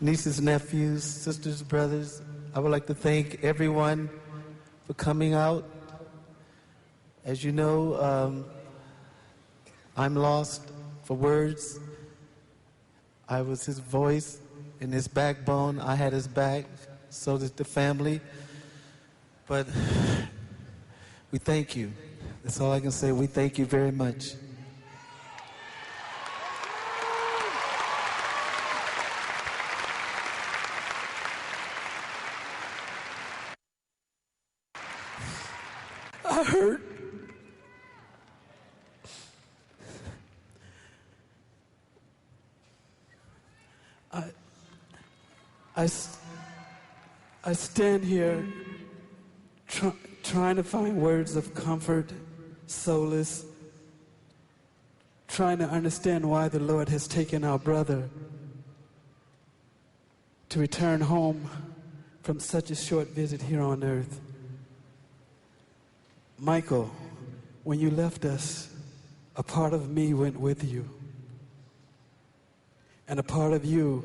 nieces, nephews, sisters, brothers, I would like to thank everyone for coming out. As you know, I'm lost for words. I was his voice and his backbone. I had his back, so did the family. But we thank you. That's all I can say. We thank you very much. I hurt. I stand here trying to find words of comfort, solace, trying to understand why the Lord has taken our brother to return home from such a short visit here on earth. Michael, when you left us, a part of me went with you. And a part of you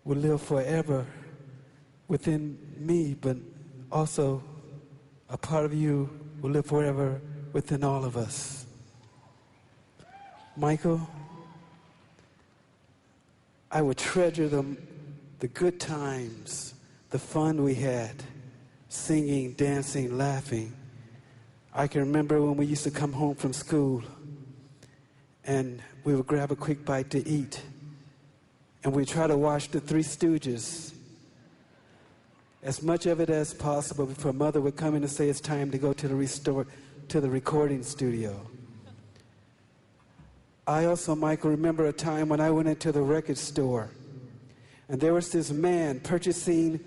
will live forever within me, but also a part of you will live forever within all of us. Michael, I would treasure the good times, the fun we had, singing, dancing, laughing. I can remember when we used to come home from school and we would grab a quick bite to eat and we'd try to watch the Three Stooges, as much of it as possible before Mother would come in and say it's time to go to the recording studio. I also, Michael, remember a time when I went into the record store and there was this man purchasing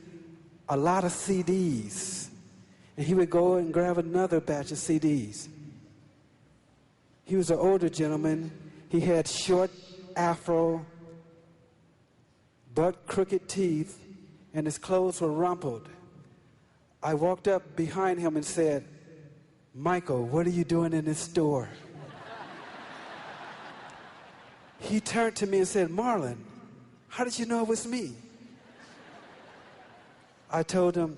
a lot of CDs, and he would go and grab another batch of CDs. He was an older gentleman. He had short afro, butt crooked teeth, and his clothes were rumpled. I walked up behind him and said, "Michael, what are you doing in this store?" He turned to me and said, "Marlon, how did you know it was me?" I told him,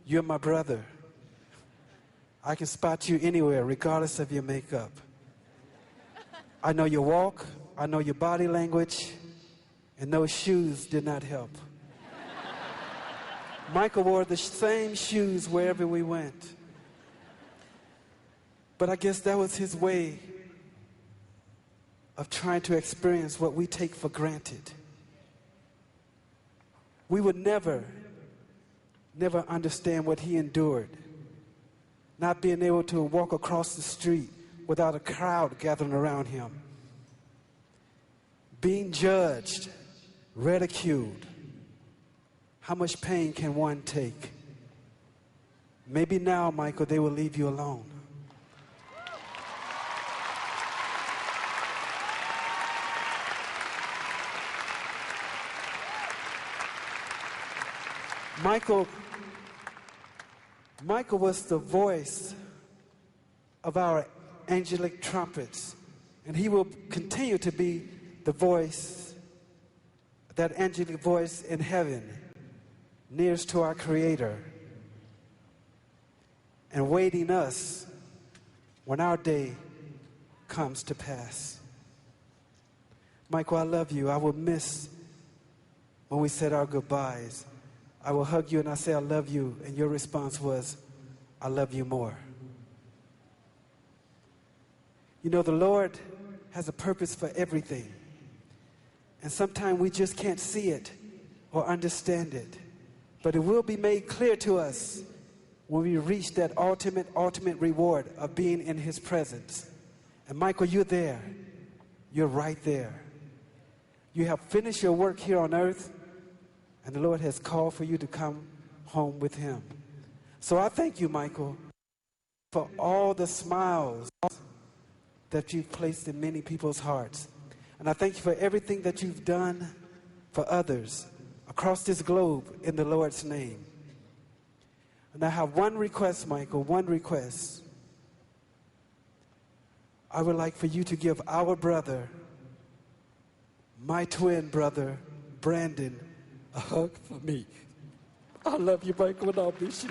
"You're my brother. I can spot you anywhere, regardless of your makeup. I know your walk, I know your body language, and those shoes did not help." Michael wore the same shoes wherever we went. But I guess that was his way of trying to experience what we take for granted. We would never understand what he endured. Not being able to walk across the street without a crowd gathering around him. Being judged, ridiculed. How much pain can one take? Maybe now, Michael, they will leave you alone. Michael was the voice of our angelic trumpets, and he will continue to be the voice, that angelic voice in heaven, nearest to our Creator, and waiting us when our day comes to pass. Michael, I love you. I will miss when we said our goodbyes. I will hug you and I say, "I love you." And your response was, "I love you more." You know, the Lord has a purpose for everything. And sometimes we just can't see it or understand it. But it will be made clear to us when we reach that ultimate reward of being in His presence. And Michael, you're there. You're right there. You have finished your work here on earth, and the Lord has called for you to come home with Him. So I thank you, Michael, for all the smiles that you've placed in many people's hearts. And I thank you for everything that you've done for others across this globe in the Lord's name. And I have one request, Michael, one request. I would like for you to give our brother, my twin brother, Brandon a hug for me. I love you, Michael, and I'll miss you.